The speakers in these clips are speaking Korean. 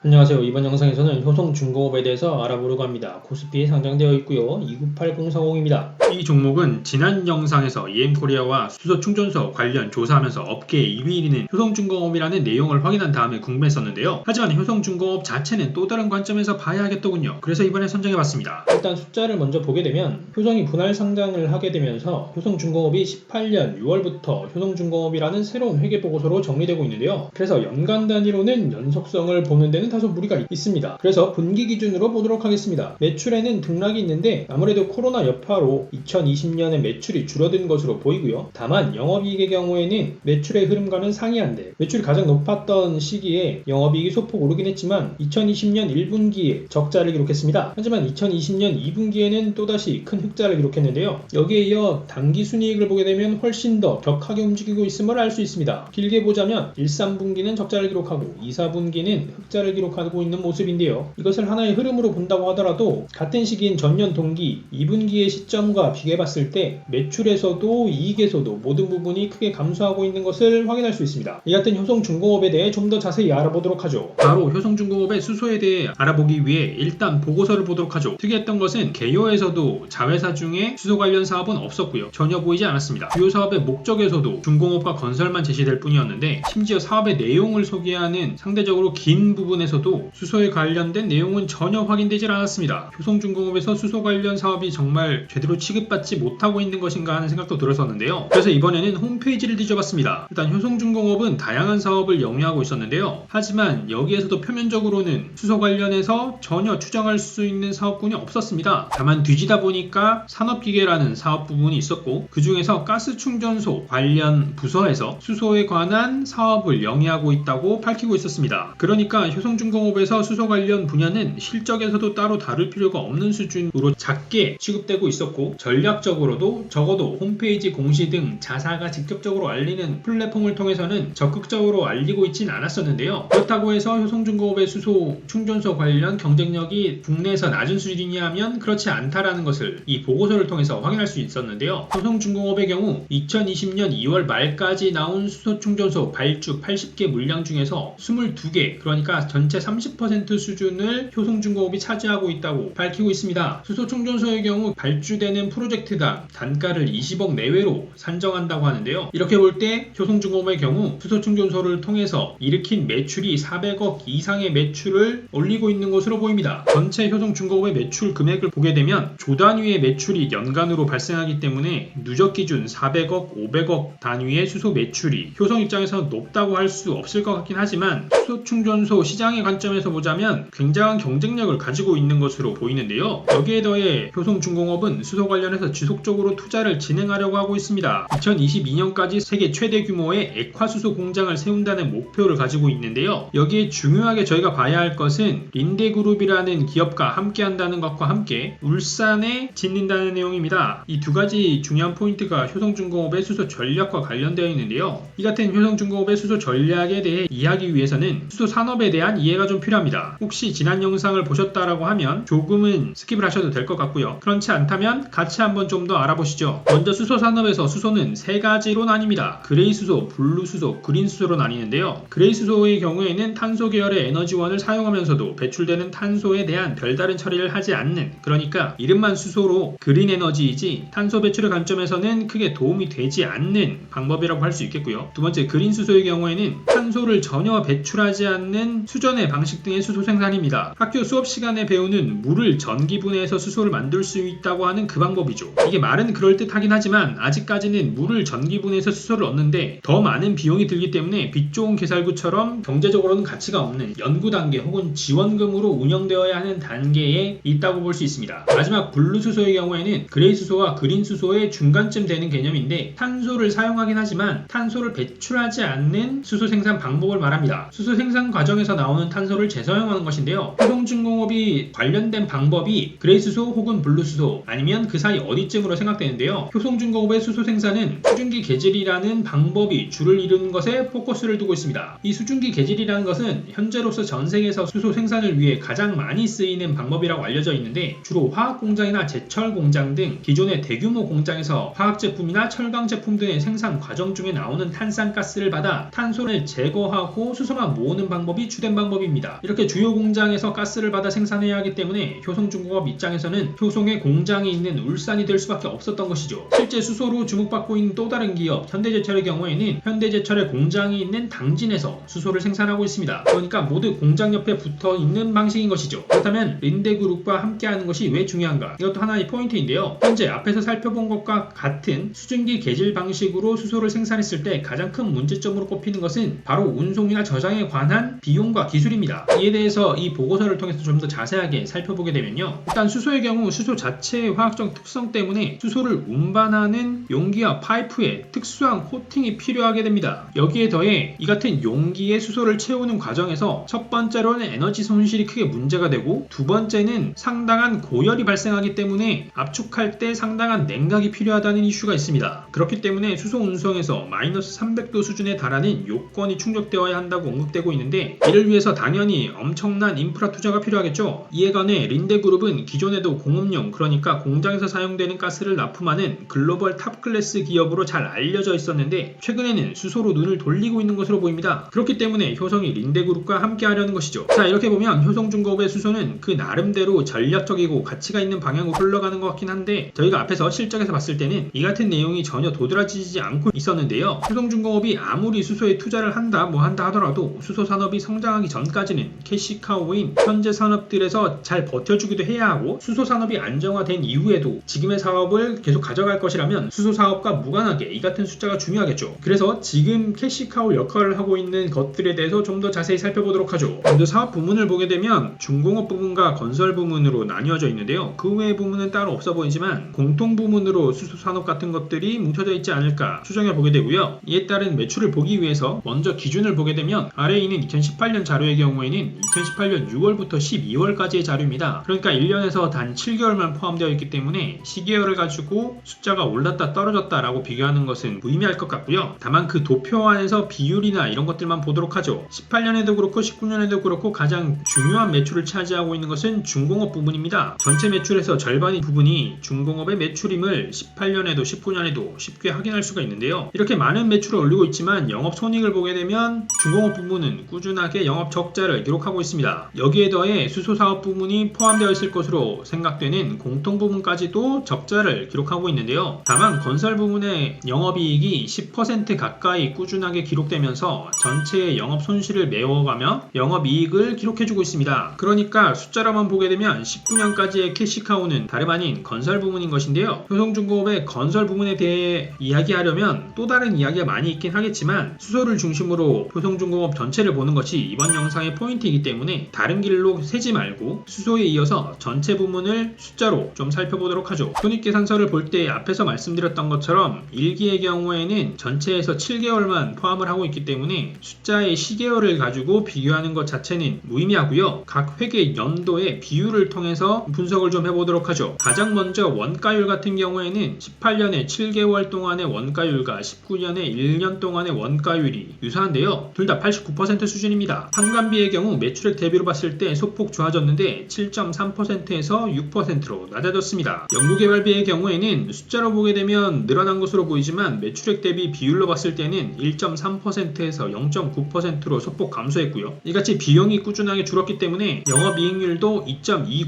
안녕하세요. 이번 영상에서는 효성중공업에 대해서 알아보려고 합니다. 코스피에 상장되어 있고요. 298040입니다. 이 종목은 지난 영상에서 EM코리아와 수소충전소 관련 조사하면서 업계 2위인 효성중공업이라는 내용을 확인한 다음에 궁금했었는데요. 하지만 효성중공업 자체는 또 다른 관점에서 봐야 하겠더군요. 그래서 이번에 선정해봤습니다. 일단 숫자를 먼저 보게 되면 효성이 분할 상장을 하게 되면서 효성중공업이 18년 6월부터 효성중공업이라는 새로운 회계보고서로 정리되고 있는데요. 그래서 연간 단위로는 연속성을 보는 데는 다소 무리가 있습니다. 그래서 분기 기준으로 보도록 하겠습니다. 매출에는 등락이 있는데 아무래도 코로나 여파로 2020년에 매출이 줄어든 것으로 보이고요. 다만 영업이익의 경우에는 매출의 흐름과는 상이한데 매출이 가장 높았던 시기에 영업이익이 소폭 오르긴 했지만 2020년 1분기에 적자를 기록했습니다. 하지만 2020년 2분기에는 또다시 큰 흑자를 기록했는데요. 여기에 이어 당기순이익을 보게 되면 훨씬 더 격하게 움직이고 있음을 알 수 있습니다. 길게 보자면 1, 3분기는 적자를 기록하고 2, 4분기는 흑자를 기록하고 있는 모습인데요. 이것을 하나의 흐름으로 본다고 하더라도 같은 시기인 전년 동기 2분기의 시점과 비교해봤을 때 매출에서도 이익에서도 모든 부분이 크게 감소하고 있는 것을 확인할 수 있습니다. 이 같은 효성중공업에 대해 좀 더 자세히 알아보도록 하죠. 바로 효성중공업의 수소에 대해 알아보기 위해 일단 보고서를 보도록 하죠. 특이했던 것은 개요에서도 자회사 중에 수소 관련 사업은 없었고요. 전혀 보이지 않았습니다. 주요 사업의 목적에서도 중공업과 건설만 제시될 뿐이었는데 심지어 사업의 내용을 소개하는 상대적으로 긴 부분에서도 수소에 관련된 내용은 전혀 확인되지 않았습니다. 효성중공업에서 수소 관련 사업이 정말 제대로 취급받지 못하고 있는 것인가 하는 생각도 들었었는데요. 그래서 이번에는 홈페이지를 뒤져봤습니다. 일단 효성중공업은 다양한 사업을 영위하고 있었는데요. 하지만 여기에서도 표면적으로는 수소 관련해서 전혀 추정할 수 있는 사업군이 없었습니다. 다만 뒤지다 보니까 산업기계라는 사업 부분이 있었고 그 중에서 가스충전소 관련 부서에서 수소에 관한 사업을 영위하고 있다고 밝히고 있었습니다. 그러니까 효성중공업에서 수소 관련 분야는 실적에서도 따로 다룰 필요가 없는 수준으로 작게 취급되고 있었고 전략적으로도 적어도 홈페이지 공시 등 자사가 직접적으로 알리는 플랫폼을 통해서는 적극적으로 알리고 있진 않았었는데요. 그렇다고 해서 효성중공업의 수소 충전소 관련 경쟁력이 국내에서 낮은 수준이냐 하면 그렇지 않다라는 것을 이 보고서를 통해서 확인할 수 있었는데요. 효성중공업의 경우 2020년 2월 말까지 나온 수소 충전소 발주 80개 물량 중에서 22개, 그러니까 전체 30% 수준을 효성중공업이 차지하고 있다고 밝히고 있습니다. 수소 충전소의 경우 발주되는 프로젝트당 단가를 20억 내외로 산정한다고 하는데요. 이렇게 볼 때 효성중공업의 경우 수소 충전소를 통해서 일으킨 매출이 400억 이상의 매출을 올리고 있는 것으로 보입니다. 전체 효성중공업의 매출 금액을 보게 되면 조 단위의 매출이 연간으로 발생하기 때문에 누적 기준 400억, 500억 단위의 수소 매출이 효성 입장에서 높다고 할 수 없을 것 같긴 하지만 수소 충전소 시장의 관점에서 보자면 굉장한 경쟁력을 가지고 있는 것으로 보이는데요. 여기에 더해 효성중공업은 수소 관련해서 지속적으로 투자를 진행하려고 하고 있습니다. 2022년까지 세계 최대 규모의 액화수소 공장을 세운다는 목표를 가지고 있는데요. 여기에 중요하게 저희가 봐야 할 것은 린데그룹이라는 기업과 함께 한다는 것과 함께 울산에 짓는다는 내용입니다. 이 두 가지 중요한 포인트가 효성중공업의 수소 전략과 관련되어 있는데요. 이 같은 효성중공업의 수소 전략에 대해 이해하기 위해서는 수소 산업에 대한 이해가 좀 필요합니다. 혹시 지난 영상을 보셨다라고 하면 조금은 스킵을 하셔도 될 것 같고요. 그렇지 않다면 같이 한번 좀 더 알아보시죠. 먼저 수소 산업에서 수소는 세 가지로 나뉩니다. 그레이 수소, 블루 수소, 그린 수소로 나뉘는데요. 그레이 수소의 경우에는 탄소 계열의 에너지원을 사용하면서도 배출되는 탄소에 대한 별다른 처리를 하지 않는, 그러니까 이름만 수소로 그린 에너지이지 탄소 배출의 관점에서는 크게 도움이 되지 않는 방법이라고 할 수 있겠고요. 두 번째, 그린 수소의 경우에는 탄소를 전혀 배출하지 않는 수전의 방식 등의 수소 생산입니다. 학교 수업 시간에 배우는 물을 전기분해해서 수소를 만들 수 있다고 하는 그 방법이죠. 이게 말은 그럴듯하긴 하지만 아직까지는 물을 전기분해해서 수소를 얻는데 더 많은 비용이 들기 때문에 빛 좋은 개살구처럼 경제적으로는 가치가 없는 연구 단계 혹은 지원금으로 운영되어야 하는 단계에 있다고 볼 수 있습니다. 마지막 블루 수소의 경우에는 그레이 수소와 그린 수소의 중간쯤 되는 개념인데 탄소를 사용하긴 하지만 탄소를 배출하지 않는 수소 생산 방법을 말합니다. 수소 생산 과정에서 나오는 탄소를 재사용하는 것인데요. 효성중공업이 관련된 방법이 그레이 수소 혹은 블루 수소 아니면 그 사이 어디쯤으로 생각되는데요. 효성중공업의 수소 생산은 수증기 개질이라는 방법이 주를 이루는 것에 포커스를 두고 있습니다. 이 수증기 개질이라는 것은 현재로서 전 세계에서 수소 생산을 위해 가장 많이 쓰이는 방법이라고 알려져 있는데 주로 화학공장이나 제철공장 등 기존의 대규모 공장에서 화학제품이나 철강제품 등의 생산 과정 중에 나오는 탄산가스를 받아 탄소를 제거하고 수소만 모으는 방법이 주된 방법입니다. 방법입니다. 이렇게 주요 공장에서 가스를 받아 생산해야 하기 때문에 효성중공업 입장에서는 효성에 공장이 있는 울산이 될 수밖에 없었던 것이죠. 실제 수소로 주목받고 있는 또 다른 기업 현대제철의 경우에는 현대제철의 공장이 있는 당진에서 수소를 생산하고 있습니다. 그러니까 모두 공장 옆에 붙어 있는 방식인 것이죠. 그렇다면 린데그룹과 함께하는 것이 왜 중요한가? 이것도 하나의 포인트인데요. 현재 앞에서 살펴본 것과 같은 수증기 개질 방식으로 수소를 생산했을 때 가장 큰 문제점으로 꼽히는 것은 바로 운송이나 저장에 관한 비용과 기술입니다. 이에 대해서 이 보고서를 통해서 좀 더 자세하게 살펴보게 되면요. 일단 수소의 경우 수소 자체의 화학적 특성 때문에 수소를 운반하는 용기와 파이프에 특수한 코팅이 필요하게 됩니다. 여기에 더해 이 같은 용기에 수소를 채우는 과정에서 첫 번째로는 에너지 손실이 크게 문제가 되고 두 번째는 상당한 고열이 발생하기 때문에 압축할 때 상당한 냉각이 필요하다는 이슈가 있습니다. 그렇기 때문에 수소 운송에서 마이너스 300도 수준에 달하는 요건이 충족되어야 한다고 언급되고 있는데 이를 위해서 당연히 엄청난 인프라 투자가 필요하겠죠. 이에 관해 린데그룹은 기존에도 공업용 그러니까 공장에서 사용되는 가스를 납품하는 글로벌 탑클래스 기업으로 잘 알려져 있었는데 최근에는 수소로 눈을 돌리고 있는 것으로 보입니다. 그렇기 때문에 효성이 린데그룹과 함께 하려는 것이죠. 자, 이렇게 보면 효성중공업의 수소는 그 나름대로 전략적이고 가치가 있는 방향으로 흘러가는 것 같긴 한데 저희가 앞에서 실적에서 봤을 때는 이 같은 내용이 전혀 도드라지지 않고 있었는데요. 효성중공업이 아무리 수소에 투자를 한다 하더라도 수소 산업이 성장하기 전까지는 캐시카우인 현재 산업들에서 잘 버텨주기도 해야 하고 수소 산업이 안정화된 이후에도 지금의 사업을 계속 가져갈 것이라면 수소 사업과 무관하게 이 같은 숫자가 중요하겠죠. 그래서 지금 캐시카우 역할을 하고 있는 것들에 대해서 좀 더 자세히 살펴보도록 하죠. 먼저 사업 부문을 보게 되면 중공업 부문과 건설 부문으로 나뉘어져 있는데요. 그 외의 부문은 따로 없어 보이지만 공통 부문으로 수소 산업 같은 것들이 뭉쳐져 있지 않을까 추정해 보게 되고요. 이에 따른 매출을 보기 위해서 먼저 기준을 보게 되면 아래에 있는 2018년 자료의 경우에는 2018년 6월부터 12월까지의 자료입니다. 그러니까 1년에서 단 7개월만 포함되어 있기 때문에 시계열을 가지고 숫자가 올랐다 떨어졌다 라고 비교하는 것은 무의미할 것 같고요. 다만 그 도표 안에서 비율이나 이런 것들만 보도록 하죠. 18년에도 그렇고 19년에도 그렇고 가장 중요한 매출을 차지하고 있는 것은 중공업 부분입니다. 전체 매출에서 절반의 부분이 중공업의 매출임을 18년에도 19년에도 쉽게 확인할 수가 있는데요. 이렇게 많은 매출을 올리고 있지만 영업 손익을 보게 되면 중공업 부문은 꾸준하게 영업 적자를 기록하고 있습니다. 여기에 더해 수소 사업 부문이 포함되어 있을 것으로 생각되는 공통 부문까지도 적자를 기록하고 있는데요. 다만 건설 부문의 영업이익이 10% 가까이 꾸준하게 기록되면서 전체의 영업 손실을 메워가며 영업이익을 기록해주고 있습니다. 그러니까 숫자로만 보게 되면 19년까지의 캐시카우는 다름 아닌 건설 부문인 것인데요. 효성중공업의 건설 부문에 대해 이야기하려면 또 다른 이야기가 많이 있긴 하겠지만 수소를 중심으로 효성중공업 전체를 보는 것이 이번 영상의 포인트이기 때문에 다른 길로 새지 말고 수소에 이어서 전체 부문을 숫자로 좀 살펴보도록 하죠. 손익계산서를 볼 때 앞에서 말씀드렸던 것처럼 1기의 경우에는 전체에서 7개월만 포함을 하고 있기 때문에 숫자의 시계열을 가지고 비교하는 것 자체는 무의미하고요. 각 회계 연도의 비율을 통해서 분석을 좀 해보도록 하죠. 가장 먼저 원가율 같은 경우에는 18년에 7개월 동안의 원가율과 19년에 1년 동안의 원가율이 유사한데요. 둘 다 89% 수준입니다. 판관비의 경우 매출액 대비로 봤을 때 소폭 좋아졌는데 7.3%에서 6%로 낮아졌습니다. 연구개발비의 경우에는 숫자로 보게 되면 늘어난 것으로 보이지만 매출액 대비 비율로 봤을 때는 1.3%에서 0.9%로 소폭 감소했고요. 이같이 비용이 꾸준하게 줄었기 때문에 영업이익률도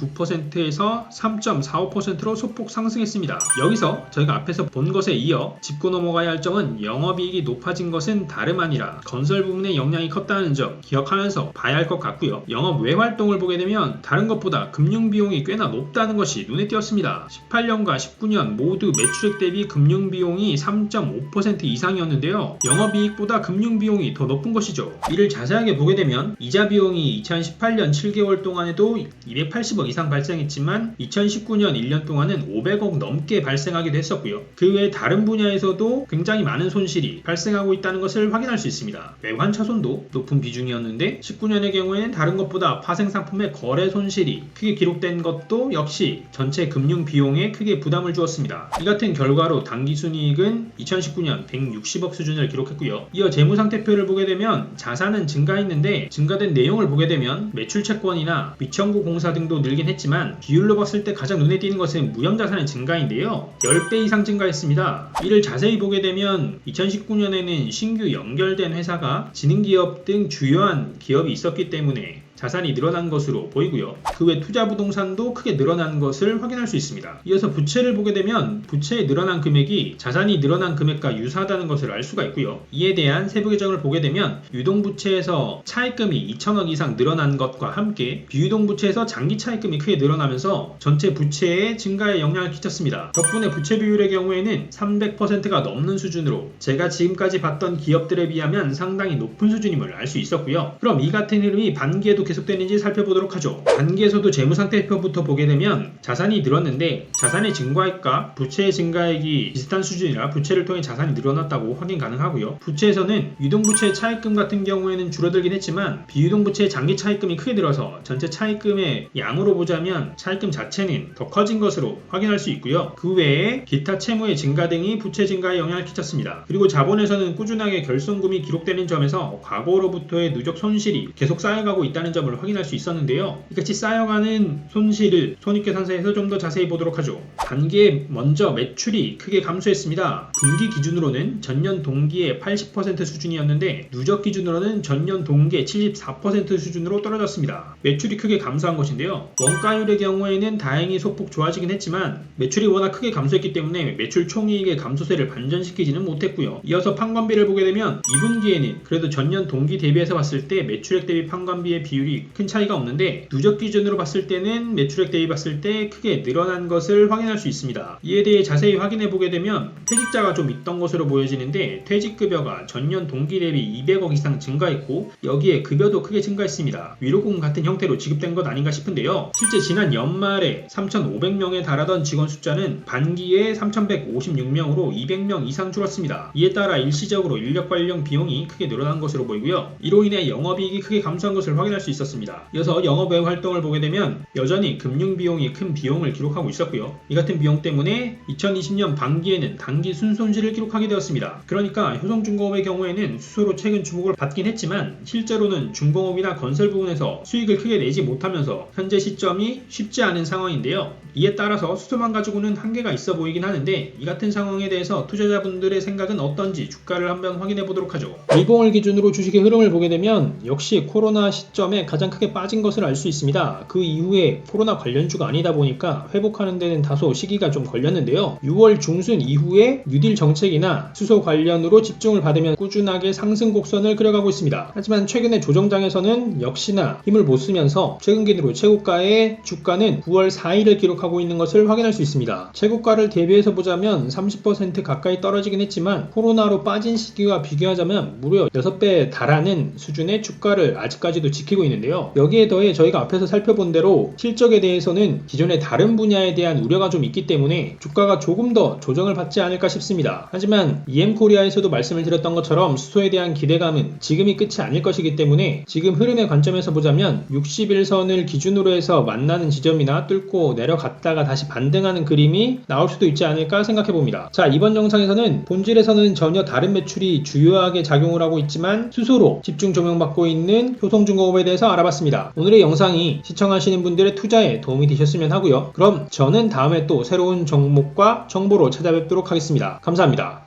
2.29%에서 3.45%로 소폭 상승했습니다. 여기서 저희가 앞에서 본 것에 이어 짚고 넘어가야 할 점은 영업이익이 높아진 것은 다름 아니라 건설 부문의 영향이 컸다는 점 기억하면서 봐야 할 것 같고요. 영업 외 활동을 보게 되면 다른 것보다 금융비용이 꽤나 높다는 것이 눈에 띄었습니다. 18년과 19년 모두 매출액 대비 금융비용이 3.5% 이상이었는데요. 영업이익보다 금융비용이 더 높은 것이죠. 이를 자세하게 보게 되면 이자 비용이 2018년 7개월 동안에도 280억 이상 발생했지만 2019년 1년 동안은 500억 넘게 발생하기도 했었고요. 그 외 다른 분야에서도 굉장히 많은 손실이 발생하고 있다는 것을 확인할 수 있습니다. 외환 차손도 높은 비중이었는데 19년의 경우에는 다른 것보다 파생상품의 거래 손실이 크게 기록된 것도 역시 전체 금융 비용에 크게 부담을 주었습니다. 이 같은 결과로 당기순이익은 2019년 160억 수준을 기록했고요. 이어 재무상태표를 보게 되면 자산은 증가했는데 증가된 내용을 보게 되면 매출채권이나 미청구 공사 등도 늘긴 했지만 비율로 봤을 때 가장 눈에 띄는 것은 무형자산의 증가인데요. 10배 이상 증가했습니다. 이를 자세히 보게 되면 2019년에는 신규 연결된 회사가 지능기업 등 주요한 기업이 있었기 때문에 자산이 늘어난 것으로 보이고요. 그 외 투자 부동산도 크게 늘어난 것을 확인할 수 있습니다. 이어서 부채를 보게 되면 부채에 늘어난 금액이 자산이 늘어난 금액과 유사하다는 것을 알 수가 있고요. 이에 대한 세부 계정을 보게 되면 유동부채에서 차입금이 2천억 이상 늘어난 것과 함께 비유동부채에서 장기 차입금이 크게 늘어나면서 전체 부채의 증가에 영향을 끼쳤습니다. 덕분에 부채 비율의 경우에는 300%가 넘는 수준으로 제가 지금까지 봤던 기업들에 비하면 상당히 높은 수준임을 알 수 있었고요. 그럼 이 같은 흐름이 반기에도 계속되는지 살펴보도록 하죠. 반기에서도 재무상태표부터 보게 되면 자산이 늘었는데 자산의 증가액과 부채의 증가액이 비슷한 수준이라 부채를 통해 자산이 늘어났다고 확인 가능하고요. 부채에서는 유동부채의 차입금 같은 경우에는 줄어들긴 했지만 비유동부채의 장기 차입금이 크게 늘어서 전체 차입금의 양으로 보자면 차입금 자체는 더 커진 것으로 확인할 수 있고요. 그 외에 기타 채무의 증가 등이 부채 증가에 영향을 끼쳤습니다. 그리고 자본에서는 꾸준하게 결손금이 기록되는 점에서 과거로부터의 누적 손실이 계속 쌓여가고 있다는 점을 확인할 수 있었는데요. 이같이 쌓여가는 손실을 손익계산서에서 좀 더 자세히 보도록 하죠. 단기에 먼저 매출이 크게 감소했습니다. 분기 기준으로는 전년 동기의 80% 수준이었는데 누적 기준으로는 전년 동기의 74% 수준으로 떨어졌습니다. 매출이 크게 감소한 것인데요. 원가율의 경우에는 다행히 소폭 좋아지긴 했지만 매출이 워낙 크게 감소했기 때문에 매출 총이익의 감소세를 반전시키지는 못했고요. 이어서 판관비를 보게 되면 2분기에는 그래도 전년 동기 대비해서 봤을 때 매출액 대비 판관비의 비율이 큰 차이가 없는데 누적 기준으로 봤을 때는 매출액 대비 봤을 때 크게 늘어난 것을 확인할 수 있습니다. 이에 대해 자세히 확인해 보게 되면 퇴직자가 좀 있던 것으로 보여지는데 퇴직급여가 전년 동기 대비 200억 이상 증가했고 여기에 급여도 크게 증가했습니다. 위로금 같은 형태로 지급된 것 아닌가 싶은데요. 실제 지난 연말에 3,500명에 달하던 직원 숫자는 반기에 3,156명으로 200명 이상 줄었습니다. 이에 따라 일시적으로 인력 관련 비용이 크게 늘어난 것으로 보이고요. 이로 인해 영업이익이 크게 감소한 것을 확인할 수 있었습니다. 이어서 영업외 활동을 보게 되면 여전히 금융비용이 큰 비용을 기록하고 있었고요. 이 같은 비용 때문에 2020년 반기에는 단기 순손실을 기록하게 되었습니다. 그러니까 효성중공업의 경우에는 수소로 최근 주목을 받긴 했지만 실제로는 중공업이나 건설 부분에서 수익을 크게 내지 못하면서 현재 시점이 쉽지 않은 상황인데요. 이에 따라서 수소만 가지고는 한계가 있어 보이긴 하는데 이 같은 상황에 대해서 투자자분들의 생각은 어떤지 주가를 한번 확인해 보도록 하죠. 일봉을 기준으로 주식의 흐름을 보게 되면 역시 코로나 시점에 가장 크게 빠진 것을 알 수 있습니다. 그 이후에 코로나 관련주가 아니다 보니까 회복하는 데는 다소 시기가 좀 걸렸는데요. 6월 중순 이후에 뉴딜 정책이나 수소 관련으로 집중을 받으면 꾸준하게 상승 곡선을 그려가고 있습니다. 하지만 최근에 조정장에서는 역시나 힘을 못 쓰면서 최근 기준으로 최고가의 주가는 9월 4일을 기록하고 있는 것을 확인할 수 있습니다. 최고가를 대비해서 보자면 30% 가까이 떨어지긴 했지만 코로나로 빠진 시기와 비교하자면 무려 6배에 달하는 수준의 주가를 아직까지도 지키고 있는데요. 여기에 더해 저희가 앞에서 살펴본 대로 실적에 대해서는 기존의 다른 분야에 대한 우려가 좀 있기 때문에 주가가 조금 더 조정을 받지 않을까 싶습니다. 하지만 EM코리아에서도 말씀을 드렸던 것처럼 수소에 대한 기대감은 지금이 끝이 아닐 것이기 때문에 지금 흐름의 관점에서 보자면 61선을 기준으로 해서 만나는 지점이나 뚫고 내려갔다가 다시 반등하는 그림이 나올 수도 있지 않을까 생각해 봅니다. 자, 이번 영상에서는 본질에서는 전혀 다른 매출이 주요하게 작용을 하고 있지만 수소로 집중 조명받고 있는 효성중공업에 대해서 알아봤습니다. 오늘의 영상이 시청하시는 분들의 투자에 도움이 되셨으면 하고요. 그럼 저는 다음에 또 새로운 종목과 정보로 찾아뵙도록 하겠습니다. 감사합니다.